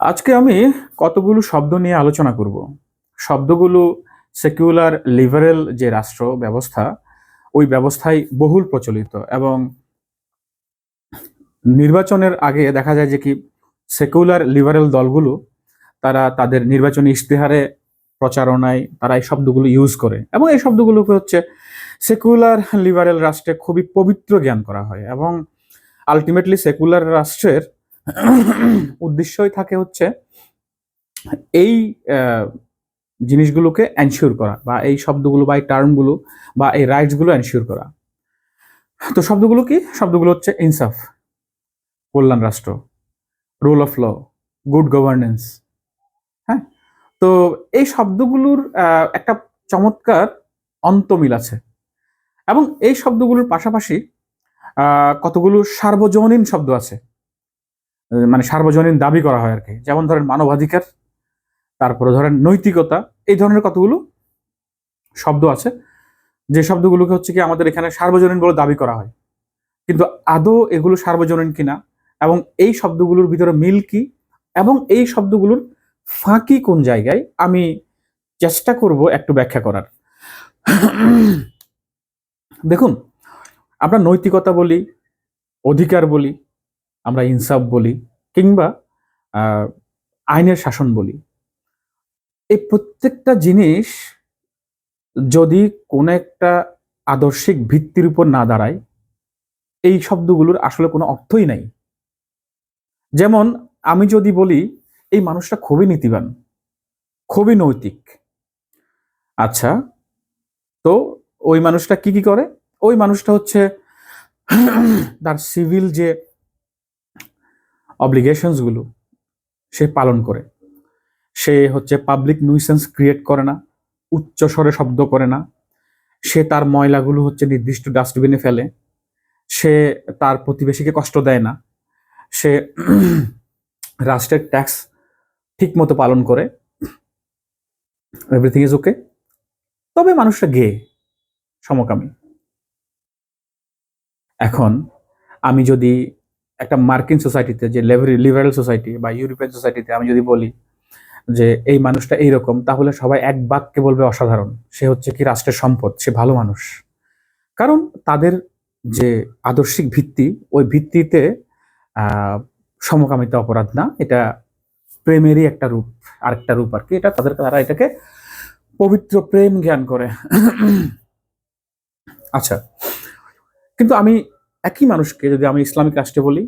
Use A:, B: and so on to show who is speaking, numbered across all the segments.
A: আজকে আমি কতগুলো শব্দ নিয়ে আলোচনা করব। শব্দগুলো সেকুলার লিবারেল যে রাষ্ট্র ব্যবস্থা, ওই ব্যবস্থায় বহুল প্রচলিত এবং নির্বাচনের আগে দেখা যায় যে কি সেকুলার লিবারেল দলগুলো তারা তাদের নির্বাচনী ইশতেহারে প্রচারণায় তারা এই শব্দগুলো ইউজ করে এবং এই শব্দগুলোকে হচ্ছে সেকুলার লিবারেল রাষ্ট্রে খুবই পবিত্র জ্ঞান করা হয় এবং আলটিমেটলি সেকুলার রাষ্ট্রের উদ্দেশ্যই থাকে হচ্ছে এই আহ, জিনিসগুলোকে এনশিওর করা বা এই শব্দগুলো বা এই টার্মগুলো বা এই রাইটসগুলো এনশিওর করা। তো শব্দগুলো কি? শব্দগুলো হচ্ছে ইনসাফ, কল্যাণ রাষ্ট্র, rule of law, good governance. হ্যাঁ, তো এই শব্দগুলোর একটা চমৎকার অন্তমিল আছে এবং এই শব্দগুলোর পাশাপাশি কতগুলো সার্বজনীন শব্দ আছে। মানে সার্বজনীন দাবি করা হয় আর কি, যেমন ধরেন মানবাধিকার, তারপরে ধরেন নৈতিকতা। এই ধরনের কতগুলো শব্দ আছে যে শব্দগুলোকে হচ্ছে কি আমাদের এখানে সার্বজনীন বলে দাবি করা হয়, কিন্তু আদৌ এগুলো সার্বজনীন কিনা এবং এই শব্দগুলোর ভিতরে মিল কি এবং এই শব্দগুলোর ফাঁকি কোন জায়গায়, আমি চেষ্টা করব একটু ব্যাখ্যা করার। দেখুন, আমরা নৈতিকতা বলি, অধিকার বলি, আমরা ইনসাফ বলি, কিংবা আহ, আইনের শাসন বলি। এই প্রত্যেকটা জিনিস যদি কোনো একটা আদর্শিক ভিত্তির উপর না দাঁড়ায়, এই শব্দগুলোর আসলে কোনো অর্থই নাই। যেমন আমি যদি বলি এই মানুষটা খুবই নীতিবান, খুবই নৈতিক, আচ্ছা, তো ওই মানুষটা কি কি করে? ওই মানুষটা হচ্ছে তার সিভিল যে অব্লিগেশনস গুলো সে পালন করে। সে হচ্ছে পাবলিক নিউসেন্স ক্রিয়েট করে না, উচ্চ স্বরে শব্দ করে না, সে তার ময়লাগুলো হচ্ছে নির্দিষ্ট ডাস্টবিনে ফেলে, সে তার প্রতিবেশীকে কষ্ট দেয় না, সে রাষ্ট্রের ট্যাক্স ঠিক মতো পালন করে, এভরিথিং ইজ ওকে। তবে মানুষটা গে, সমকামী। এখন আমি যদি একটা মার্কিন সোসাইটিতে, যে লিবারেল সোসাইটি বা ইউরোপিয়ান সোসাইটিতে আমি যদি বলি যে এই মানুষটা এইরকম, তাহলে সবাই এক বাক্যে বলবে অসাধারণ, সে হচ্ছে কি রাষ্ট্রের সম্পদ, সে ভালো মানুষ। কারণ তাদের যে আদর্শিক ভিত্তি, ওই ভিত্তিতে আহ সমকামিতা অপরাধ না, এটা প্রেমেরই একটা রূপ, আরেকটা রূপ আর কি। এটা তারা এটাকে পবিত্র প্রেম জ্ঞান করে। আচ্ছা, কিন্তু আমি একই মানুষকে যদি আমি ইসলামিক রাষ্ট্রে বলি,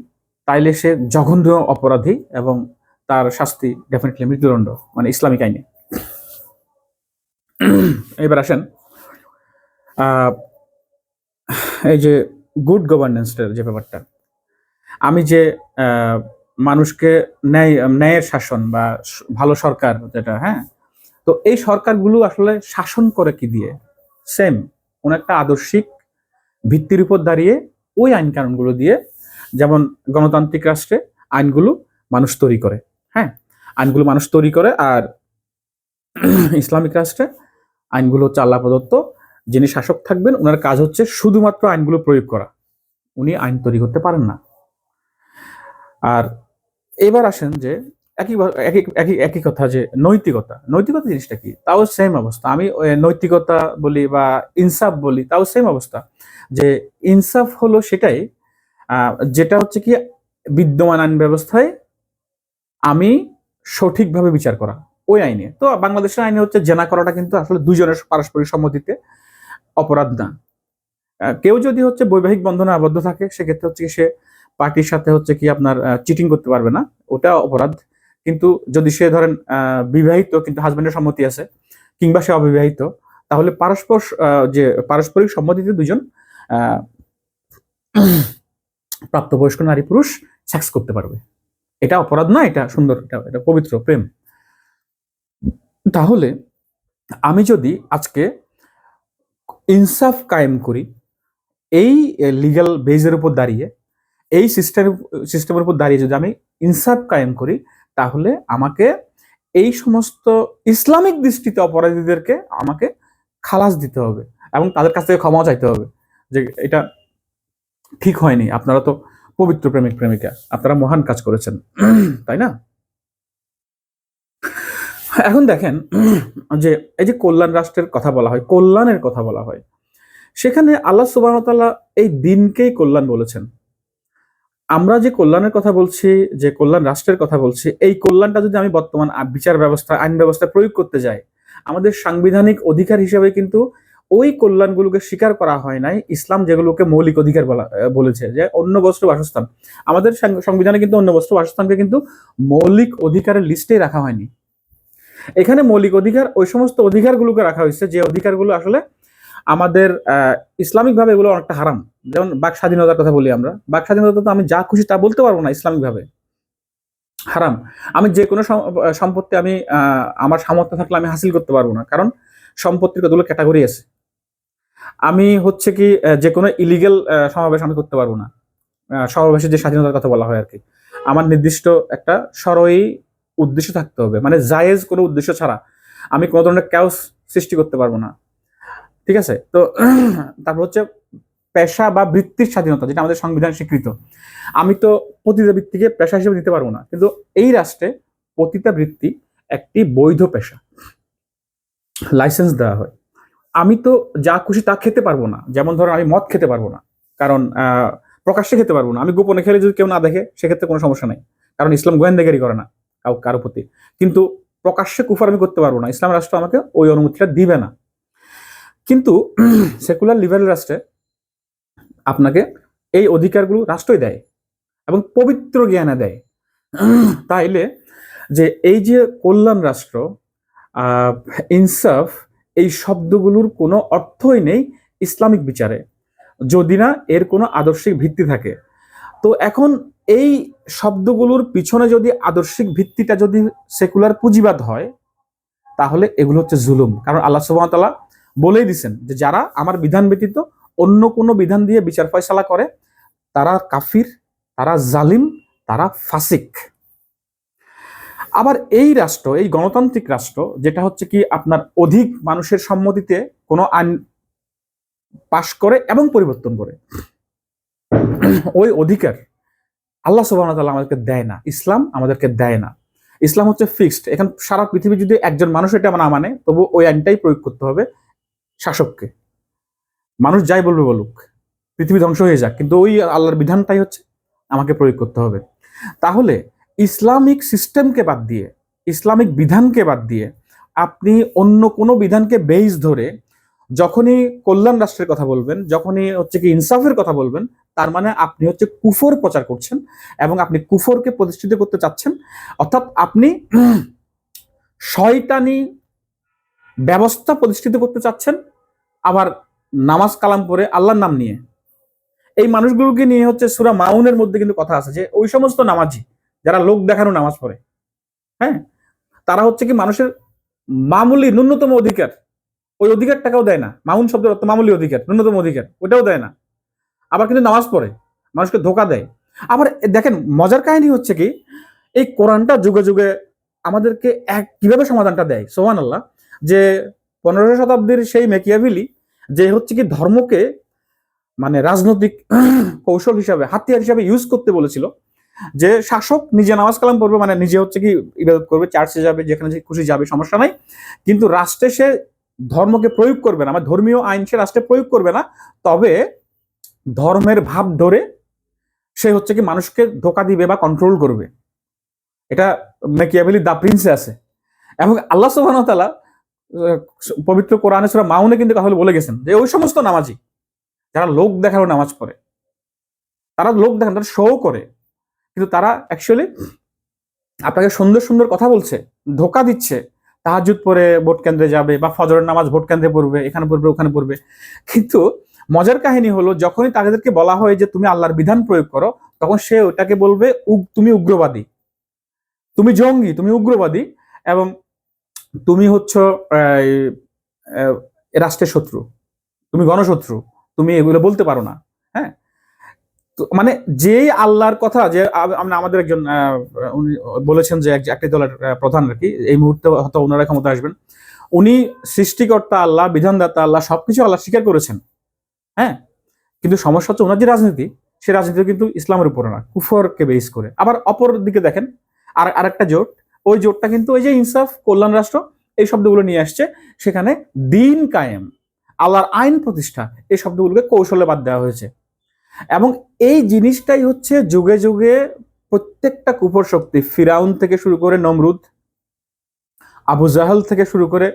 A: তাইলে সে জঘন্য অপরাধী এবং তার শাস্তি ডেফিনেটলি মৃত্যুদণ্ড, মানে ইসলামিক আইনে। এবার আসেন আহ, এই যে গুড গভর্নেন্সের যে ব্যাপারটা, আমি যে আহ, মানুষকে ন্যায়ের শাসন বা ভালো সরকার যেটা, হ্যাঁ, তো এই সরকারগুলো আসলে শাসন করে কি দিয়ে? সেম কোন একটা আদর্শিক ভিত্তির উপর দাঁড়িয়ে ওই আইন কানুনগুলো দিয়ে। যেমন গণতান্ত্রিক রাষ্ট্রে আইনগুলো মানুষ তৈরি করে, হ্যাঁ, আইনগুলো মানুষ তৈরি করে। আর ইসলামিক রাষ্ট্রে আইনগুলো হচ্ছে আল্লাহ প্রদত্ত, যিনি শাসক থাকবেন ওনার কাজ হচ্ছে শুধুমাত্র আইনগুলো প্রয়োগ করা, উনি আইন তৈরি করতে পারেন না। আর এবার আসেন যে একই একই একই একই কথা, যে নৈতিকতা, নৈতিকতা জিনিসটা কি? তাও সেম অবস্থা। আমি নৈতিকতা বলি বা ইনসাফ বলি, তাও সেম অবস্থা। যে ইনসাফ হলো সেটাই যেটা হচ্ছে কি বিদ্যমান আইন ব্যবস্থায় আমি সঠিকভাবে বিচার করা, ওই আইনে। তো বাংলাদেশের আইনে হচ্ছে জেনা করাটা কিন্তু আসলে দুজনের পারস্পরিক সম্মতিতে অপরাধ না। কেউ যদি হচ্ছে বৈবাহিক বন্ধনে আবদ্ধ থাকে, সেক্ষেত্রে হচ্ছে কি সে পার্টির সাথে হচ্ছে কি আপনার চিটিং করতে পারবে না, ওটা অপরাধ। কিন্তু যদি সে ধরেন বিবাহিত কিন্তু হাজবেন্ডের সম্মতি আছে, কিংবা সে অবিবাহিত, তাহলে যে পারস্পরিক সম্মতিতে দুজন আহ, প্রাপ্তবয়স্ক নারী পুরুষ সেক্স করতে পারবে, এটা অপরাধ না, এটা সুন্দর, এটা এটা পবিত্র প্রেম। তাহলে আমি যদি আজকে ইনসাফ কায়েম করি এই লিগ্যাল বেজের উপর দাঁড়িয়ে, এই সিস্টেমের উপর দাঁড়িয়ে যদি আমি ইনসাফ কায়েম করি, তাহলে আমাকে এই সমস্ত ইসলামিক দৃষ্টিতে অপরাধীদেরকে আমাকে খালাস দিতে হবে এবং তাদের কাছ থেকে ক্ষমা চাইতে হবে যে এটা ঠিক হয়নি, আপনারা তো পবিত্র প্রেমিক প্রেমিকা, আপনারা মহান কাজ করেছেন, তাই না? এখন দেখেন যে এই যে কল্যাণ রাষ্ট্রের কথা বলা হয়, কল্যাণের কথা বলা হয়, সেখানে আল্লাহ সুবহানাহু ওয়া তাআলা এই দিনকেই কল্যাণ বলেছেন। আমরা যে কল্যাণের কথা বলছি, যে কল্যাণ রাষ্ট্রের কথা বলছি, এই কল্যাণটা যদি আমি বর্তমান বিচার ব্যবস্থা, আইন ব্যবস্থা প্রয়োগ করতে যাই, আমাদের সাংবিধানিক অধিকার হিসেবে কিন্তু ওই কল্যাণগুলোকে স্বীকার করা হয় নাই। ইসলাম যেগুলোকে মৌলিক অধিকার বলেছে, যে অন্য বস্ত্র বাসস্থান, আমাদের সংবিধানে কিন্তু অন্য বস্ত্র বাসস্থানকে কিন্তু মৌলিক অধিকারের লিস্টেই রাখা হয়নি। এখানে মৌলিক অধিকার ওই সমস্ত অধিকারগুলোকে রাখা হয়েছে যে অধিকারগুলো আসলে আমাদের ইসলামিক ভাবে এগুলো অনেকটা হারাম। যেমন বাক স্বাধীনতার কথা বলি আমরা, বাক স্বাধীনতা তো আমি যা খুশি তা বলতে পারবো না, ইসলামিক ভাবে হারাম। আমি যে কোনো সম্পত্তি আমি আমার সামর্থ্য থাকলে আমি হাসিল করতে পারবো না, কারণ সম্পত্তির কতগুলো ক্যাটাগরি আছে। আমি হচ্ছে কি যে কোনো ইলিগেল সমাবেশ আমি করতে পারবো না, সমাবেশের যে স্বাধীনতার কথা বলা হয় আর কি। আমার নির্দিষ্ট একটা সরই উদ্দেশ্য থাকতে হবে, মানে জায়েজ কোনো উদ্দেশ্য ছাড়া আমি কোনো ধরনের ক্যাওস সৃষ্টি করতে পারবো না। ঠিক আছে? তো তারপর হচ্ছে পেশা বা বৃত্তির স্বাধীনতা, যেটা আমাদের সংবিধান স্বীকৃত। আমি তো পতিতা বৃত্তিকে পেশা হিসেবে দিতে পারবো না, কিন্তু এই রাষ্ট্রে পতিতা বৃত্তি একটি বৈধ পেশা, লাইসেন্স দেওয়া হয়। আমি তো যা খুশি তা খেতে পারবো না, যেমন ধরো আমি মদ খেতে পারবো না, কারণ প্রকাশ্যে খেতে পারবো না। আমি গোপনে খেলে যদি কেউ না দেখে সেক্ষেত্রে কোনো সমস্যা নেই, কারণ ইসলাম গোয়েন্দাগিরি করে না কারো প্রতি। কিন্তু প্রকাশ্যে কুফর আমি করতে পারবো না, ইসলাম রাষ্ট্র আমাকে ওই অনুমতিটা দিবে না। কিন্তু সেকুলার লিবারেল রাষ্ট্রে আপনাকে এই অধিকারগুলো রাষ্ট্রই দেয় এবং পবিত্র জ্ঞানে দেয়। তাইলে যে এই যে কল্যাণ রাষ্ট্র, ইনসাফ, এই শব্দগুলোর কোনো অর্থই নেই ইসলামিক বিচারে, যদি না এর কোনো আদর্শিক ভিত্তি থাকে। তো এখন এই শব্দগুলোর পিছনে যদি আদর্শিক ভিত্তিটা যদি সেকুলার পুঁজিবাদ হয়, তাহলে এগুলো হচ্ছে জুলুম। কারণ আল্লাহ সুবহানাহু ওয়া তাআলা বলেই দিছেন যে যারা আমার বিধান ব্যতীত অন্য কোনো বিধান দিয়ে বিচার ফয়সালা করে তারা কাফির, তারা জালিম, তারা ফাসিক। আবার এই রাষ্ট্র, এই গণতান্ত্রিক রাষ্ট্র, যেটা হচ্ছে কি আপনার অধিক মানুষের সম্মতিতে কোনো আইন পাশ করে এবং পরিবর্তন করে, ওই অধিকার আল্লাহ সুবহানাহু ওয়া তাআলা আমাদেরকে দেয় না, ইসলাম আমাদেরকে দেয় না। ইসলাম হচ্ছে ফিক্সড। এখন সারা পৃথিবী যদি একজন মানুষ এটা না মানে, তবু ওই আইনটাই প্রয়োগ করতে হবে শাসককে। মানুষ যাই বলবে বলুক, পৃথিবী ধ্বংস হয়ে যাক, কিন্তু ওই আল্লাহর বিধানটাই হচ্ছে আমাকে প্রয়োগ করতে হবে। তাহলে ইসলামিক সিস্টেমকে বাদ দিয়ে, ইসলামিক বিধানকে বাদ দিয়ে আপনি অন্য কোনো বিধানকে বেইস ধরে যখনই কল্যাণ রাষ্ট্রের কথা বলবেন, যখনই হচ্ছে কি ইনসাফের কথা বলবেন, তার মানে আপনি হচ্ছে কুফর প্রচার করছেন এবং আপনি কুফরকে প্রতিষ্ঠিত করতে চাচ্ছেন। অর্থাৎ আপনি শয়তানি ব্যবস্থা প্রতিষ্ঠিত করতে চাচ্ছেন, আবার নামাজ কালাম পড়ে আল্লাহর নাম নিয়ে। এই মানুষগুলোকে নিয়ে হচ্ছে সূরা মাউনের মধ্যে কিন্তু কথা আছে যে ওই সমস্ত নামাজি যারা লোক দেখানো নামাজ পড়ে, হ্যাঁ, তারা হচ্ছে কি মানুষের মামুলি ন্যূনতম অধিকার, ওই অধিকারটাকেও দেয় না। মাউন শব্দের অর্থ মামুলি অধিকার, ন্যূনতম অধিকার, ওটাও দেয় না। আবার কিন্তু নামাজ পড়ে, মানুষকে ধোকা দেয়। আবার দেখেন মজার কাহিনী হচ্ছে কি, এই কোরআনটা যুগে যুগে আমাদেরকে কিভাবে সমাধানটা দেয়, সুবহানাল্লাহ। যে 15শো শতাব্দীর সেই মেকিয়াভেলি, যে হচ্ছে কি ধর্মকে মানে রাজনৈতিক কৌশল হিসাবে, হাতিয়ার হিসাবে ইউজ করতে বলেছিল, যে শাসক নিজে নামাজ কালাম পড়বে, মানে নিজে হচ্ছে কি ইবাদত করবে, চার্চে যাবে, যেখানে খুশি যাবে, সমস্যা নাই, কিন্তু রাষ্ট্রে সে ধর্মকে প্রয়োগ করবে না, মানে ধর্মীয় আইন সে রাষ্ট্রে প্রয়োগ করবে না। তবে ধর্মের ভাব ধরে সে হচ্ছে কি মানুষকে ধোকা দিবে বা কন্ট্রোল করবে। এটা মেকিয়াভেলি দা প্রিন্সে আছে। এবং আল্লাহ সুবহানাহু ওয়া তাআলা পবিত্র কোরআনে সূরা মাউনে কিন্তু কথা বলে গেছেন যে ওই সমস্ত নামাজি যারা লোক দেখানো নামাজ পড়ে, তারা লোক দেখানো, তারা শো করে, কিন্তু তারা অ্যাকচুয়ালি আপনাকে সুন্দর সুন্দর কথা বলছে, ধোকা দিচ্ছে। তাহাজ্জুদ পড়ে ভোট কেন্দ্রে যাবে, বা ফজরের নামাজ ভোট কেন্দ্রে পড়বে, এখানে পড়বে, ওখানে পড়বে। কিন্তু মজার কাহিনী হলো, যখনই তাদেরকে বলা হয় যে তুমি আল্লাহর বিধান প্রয়োগ করো, তখন সে ওটাকে বলবে তুমি উগ্রবাদী, তুমি জঙ্গি, তুমি উগ্রবাদী, এবং তুমি হচ্ছ রাষ্ট্রের শত্রু, তুমি গণশত্রু, তুমি এগুলো বলতে পারো না। হ্যাঁ, মানে যেই আল্লাহর কথা, যে আমাদের একজন উনি বলেছেন যে একটি দলের প্রধান আর কি, এই মুহূর্তে হয়তো ওনারা ক্ষমতা আসবেন, উনি সৃষ্টিকর্তা আল্লাহ, বিধানদাতা আল্লাহ, সবকিছু আল্লাহ স্বীকার করেছেন। হ্যাঁ, কিন্তু সমস্যা হচ্ছে ওনার যে রাজনীতি, সে রাজনীতি কিন্তু ইসলামের উপরে না, কুফরকে বেস করে। আবার অপর দিকে দেখেন আরেকটা জোট, ওই জোটটা কিন্তু ওই যে ইনসাফ, কল্যাণ রাষ্ট্র, এই শব্দগুলো নিয়ে আসছে। সেখানে দিন কায়েম, আল্লাহর আইন প্রতিষ্ঠা, এই শব্দগুলোকে কৌশলে বাদ দেওয়া হয়েছে। এবং এই জিনিসটাই হচ্ছে যুগে যুগে প্রত্যেকটা কুফর শক্তি, ফিরাউন থেকে শুরু করে নমরুদ, আবু জাহাল থেকে শুরু করে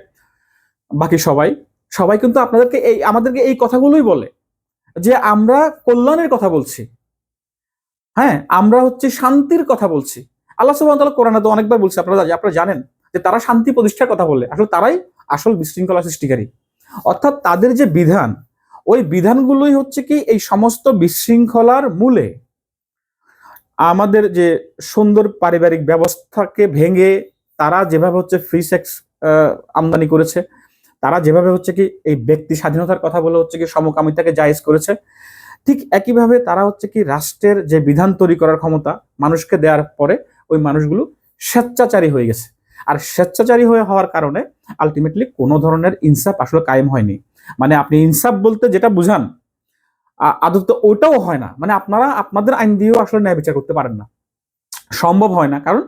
A: বাকি সবাই সবাই কিন্তু আমাদেরকে এই কথাগুলোই বলে যে আমরা কল্যাণের কথা বলছি, হ্যাঁ, আমরা হচ্ছে শান্তির কথা বলছি। আল্লাহ সুবহানাহু ওয়া তাআলা কোরআনে তো অনেকবার বলছে, আপনারা জানেন যে তারা শান্তি প্রতিষ্ঠার কথা বলে, আসলে তারাই আসল বিশৃঙ্খলা সৃষ্টিকারী। অর্থাৎ তাদের যে বিধান, ওই বিধানগুলোই হচ্ছে কি এই সমস্ত বিশৃঙ্খলার মূলে। আমাদের যে সুন্দর পারিবারিক ব্যবস্থাকে ভেঙে তারা যেভাবে হচ্ছে ফ্রি সেক্স আমদানি করেছে, তারা যেভাবে হচ্ছে কি এই ব্যক্তি স্বাধীনতার কথা বলে হচ্ছে কি সমকামিতাকে জায়েজ করেছে, ঠিক একইভাবে তারা হচ্ছে কি রাষ্ট্রের যে বিধান তৈরি করার ক্ষমতা মানুষকে দেওয়ার পরে ওই মানুষগুলো স্বেচ্ছাচারী হয়ে গেছে। আর স্বেচ্ছাচারী হওয়ার কারণে আলটিমেটলি কোনো ধরনের ইনসাফ আসলে কায়েম হয়নি। মানে আপনি ইনসাফ বলতে যেটা বুঝান, আদত ওটাও হয় না। মানে আপনারা আপনাদের আইন দিয়েও আসলে ন্যায় বিচার করতে পারেন না, সম্ভব হয় না। কারণ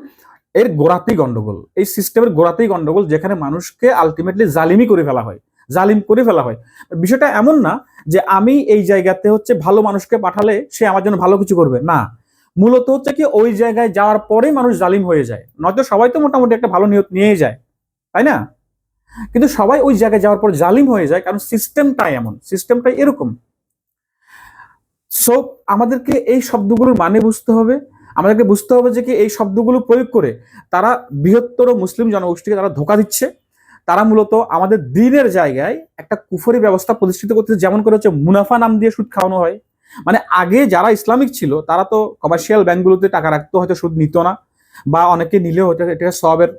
A: এর গোড়াতেই গন্ডগোল, এই সিস্টেমের গোড়াতেই গন্ডগোল, যেখানে মানুষকে আলটিমেটলি জালিমি করে ফেলা হয়, জালিম করে ফেলা হয়। বিষয়টা এমন না যে আমি এই জায়গাতে হচ্ছে ভালো মানুষকে পাঠালে সে আমার জন্য ভালো কিছু করবে, না। মূলত হচ্ছে কি ওই জায়গায় যাওয়ার পরেই মানুষ জালিম হয়ে যায়। নয়তো সবাই তো মোটামুটি একটা ভালো নিয়ত নিয়েই যায়, তাই না? কিন্তু সবাই ওই জায়গায় যাওয়ার পর জালিম হয়ে যায়, কারণ সিস্টেমটাই এমন, সিস্টেমটাই এরকম। সো আমাদেরকে এই শব্দগুলোর মানে বুঝতে হবে। আমাদেরকে বুঝতে হবে যে কি এই শব্দগুলো প্রয়োগ করে তারা বৃহত্তর মুসলিম জনগোষ্ঠীকে তারা ধোঁকা দিচ্ছে। তারা মূলত আমাদের দিনের জায়গায় একটা কুফরি ব্যবস্থা প্রতিষ্ঠিত করতে, যেমন করে হচ্ছে মুনাফা নাম দিয়ে সুদ খাওয়ানো হয়। মানে আগে যারা ইসলামিক ছিল তারা তো কমার্শিয়াল ব্যাংকগুলোতে টাকা রাখতো, হয়তো সুদ নিত না, বা অনেকে নিলেও হয়তো এটা সবের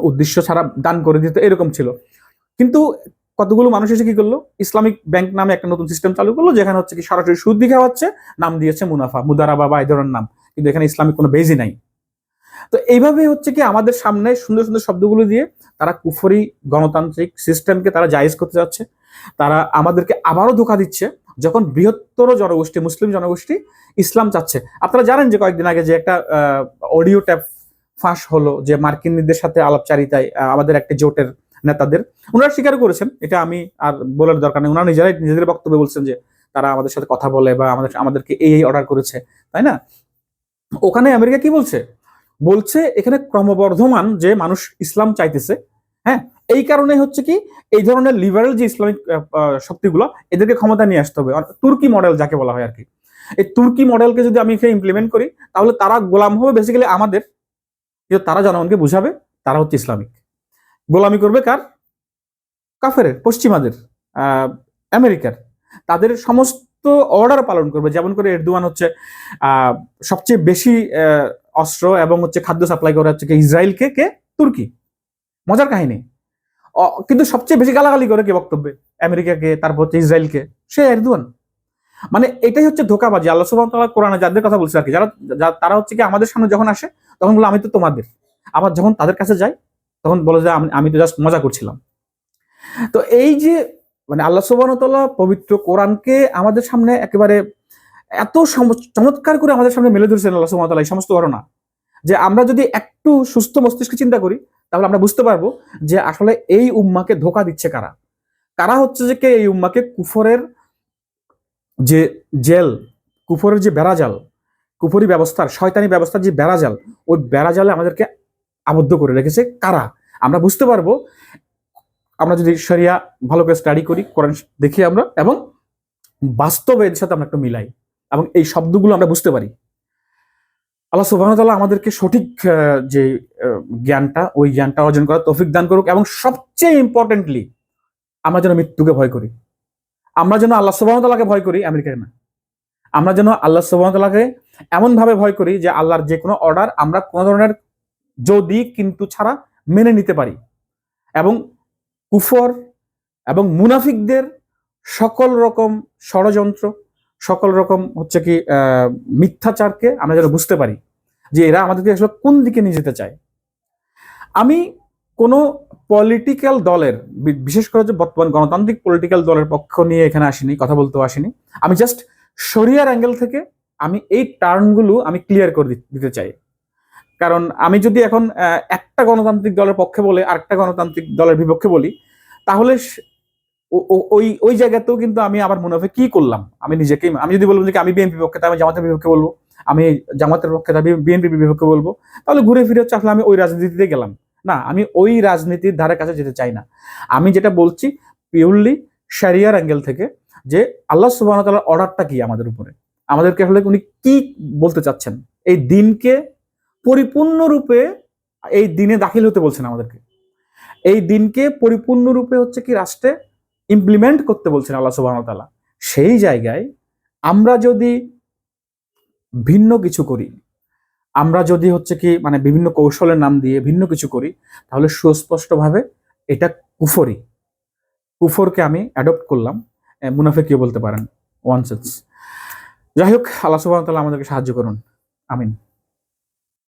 A: উদ্দেশ্য ছাড়া দান করে দিত, এরকম ছিল। কিন্তু কতগুলো মানুষ এসে কি করলো, ইসলামিক ব্যাংক নামে একটা নতুন সিস্টেম চালু করলো, যেখানে হচ্ছে কি সরাসরি সুদ দিঘা হচ্ছে, নাম দিয়েছে মুনাফা, মুদারাবা বা এই ধরনের নাম, কিন্তু এখানে ইসলামিক কোনো বেজই নাই। তো এইভাবে হচ্ছে কি আমাদের সামনে সুন্দর সুন্দর শব্দগুলো দিয়ে তারা কুফরি গণতান্ত্রিক সিস্টেমকে তারা জায়েজ করতে যাচ্ছে। তারা আমাদেরকে আবারও ধোঁকা দিচ্ছে, যখন বৃহত্তর জনগোষ্ঠী, মুসলিম জনগোষ্ঠী ইসলাম চাচ্ছে। আপনারা জানেন যে কয়েকদিন আগে যে একটা অডিও ট্যাপ ফাঁস হলো, যে মার্কিনীদের সাথে আলাপচারিতায় আমাদের একটা জোটের নেতাদের, ওনারা স্বীকার করেছেন, এটা আমি আর বলার দরকার নেই, ওনারা নিজেদের বক্তব্যে বলছেন যে তারা আমাদের সাথে কথা বলে বা আমাদেরকে এই অর্ডার করেছে, তাই না? ওখানে আমেরিকা কি বলছে, বলছে এখানে ক্রমবর্ধমান যে মানুষ ইসলাম চাইতেছে, হ্যাঁ, এই কারণে হচ্ছে কি এই ধরনের লিবারেল যে ইসলামিক শক্তিগুলো, এদেরকে ক্ষমতা নিয়ে আসতে হবে। তুর্কি মডেল যাকে বলা হয় আর কি, এই তুর্কি মডেলকে যদি আমি এখানে ইমপ্লিমেন্ট করি, তাহলে তারা গোলাম হবে বেসিক্যালি আমাদের, কিন্তু তারা জনগণকে বুঝাবে তারা হচ্ছে ইসলামিক। গোলামি করবে কার? কাফের, পশ্চিমাদের, আমেরিকার। তাদের সমস্ত অর্ডার পালন করবে। যেমন করে এরদোয়ান হচ্ছে সবচেয়ে বেশি অস্ত্র এবং হচ্ছে খাদ্য সাপ্লাই করে হচ্ছে ইসরায়েলকে, কে? তুর্কি। মজার কাহিনী। কিন্তু সবচেয়ে বেশি গালাগালি করে কে বক্তব্যে? আমেরিকাকে, তারপর হচ্ছে ইসরায়েলকে, সে এরদোয়ান। মানে এটাই হচ্ছে ধোঁকাবাজি। আল্লাহ সুবহানাহু ওয়া তাআলা কোরআনে যাদের কথা বলছে আর কি, যারা তারা হচ্ছে কি আমাদের সামনে যখন আসে তখন বলে আমি তো তোমাদের, আবার যখন তাদের কাছে যাই তখন বলে যে আমি তো জাস্ট মজা করছিলাম। তো এই যে মানে আল্লাহ সুবহানাহু ওয়া তাআলা পবিত্র কোরআনকে আমাদের সামনে একেবারে এত চমৎকার করে আমাদের সামনে মেলে ধরেছেন আল্লাহ সুবহানাহু ওয়া তাআলা এই সমস্ত ঘটনা, যে আমরা যদি একটু সুস্থ মস্তিষ্কে চিন্তা করি তাহলে আমরা বুঝতে পারবো যে আসলে এই উম্মাকে ধোঁকা দিচ্ছে কারা। কারা হচ্ছে যে কে এই উম্মাকে কুফরের যে জেল, কুফরের যে বেড়াজাল, কুফরি ব্যবস্থার, শয়তানি ব্যবস্থার যে বেড়াজাল, ওই বেড়াজালে আমাদেরকে আবদ্ধ করে রেখেছে কারা, আমরা বুঝতে পারবো আমরা যদি শরিয়া ভালো করে স্টাডি করি, কোরআন দেখি আমরা, এবং বাস্তবে এর সাথে আমরা একটু মিলাই এবং এই শব্দগুলো আমরা বুঝতে পারি। আল্লাহ সুবহানাহু ওয়া তাআলা আমাদেরকে সঠিক যে জ্ঞানটা, ওই জ্ঞানটা অর্জন করার তৌফিক দান করুক। এবং সবচেয়ে ইম্পর্টেন্টলি আমরা যেন মৃত্যুকে ভয় করি, আমরা যেন আল্লাহ সুবহানাহু ওয়া তাআলাকে ভয় করি, আমেরিকাকে না। আমরা যেন আল্লাহ সুবহানাহু ওয়া তাআলাকে এমন ভাবে ভয় করি যে আল্লাহর যে কোনো অর্ডার আমরা কোনো ধরনের যদি কিন্তু ছাড়া মেনে নিতে পারি, এবং কুফর এবং মুনাফিকদের সকল রকম ষড়যন্ত্র, সকল রকম হচ্ছে কি মিথ্যাচারকে আমরা যেন বুঝতে পারি যে এরা আমাদেরকে আসলে কোন দিকে নিয়ে যেতে চায়। আমি কোনো পলিটিক্যাল দলের, বিশেষ করে যে বর্তমান গণতান্ত্রিক পলিটিক্যাল দলের পক্ষ নিয়ে এখানে আসিনি, কথা বলতেও আসিনি। আমি জাস্ট শরিয়ার অ্যাঙ্গেল থেকে আমি এই টার্মগুলো আমি ক্লিয়ার করে দিতে চাই। কারণ আমি যদি এখন একটা গণতান্ত্রিক দলের পক্ষে বলে আরেকটা গণতান্ত্রিক দলের বিপক্ষে বলি, তাহলে ওই ওই জায়গাতেও কিন্তু আমি আবার মনে হবে কি করলাম, আমি নিজেকেই, আমি যদি বলবো যে আমি বিএনপির পক্ষে, আমি জামাতের বিপক্ষে বলবো, আমি জামাতের পক্ষে বিএনপির বিপক্ষে বলবো, তাহলে ঘুরে ফিরে হচ্ছে আসলে আমি ওই রাজনীতিতে গেলাম। না, আমি ওই রাজনীতির ধারে কাছে যেতে চাই না। আমি যেটা বলছি পিওরলি শরিয়ার অ্যাঙ্গেল থেকে, যে আল্লাহ সুবহানাহু ওয়া তাআলার অর্ডারটা কি আমাদের উপরে, আমাদেরকে আসলে উনি কি বলতে চাচ্ছেন, এই দিনকে পরিপূর্ণরূপে এই দিনে দাখিল হতে বলছেন আমাদেরকে, এই দিনকে পরিপূর্ণরূপে হচ্ছে কি রাষ্ট্রে ইমপ্লিমেন্ট করতে বলছেন আল্লাহ সুবহানাহু ওয়া তাআলা। সেই জায়গায় আমরা যদি ভিন্ন কিছু করি, আমরা যদি হচ্ছে কি মানে বিভিন্ন কৌশলের নাম দিয়ে ভিন্ন কিছু করি, তাহলে সুস্পষ্টভাবে এটা কুফরি, কুফরকে আমি অ্যাডপ্ট করলাম, মুনাফিকীও বলতে পারেন, ওয়ান সেন্স। যাই হোক, আল্লাহ সুবহানাহু ওয়া তাআলা আমাদেরকে সাহায্য করুন, আমিন।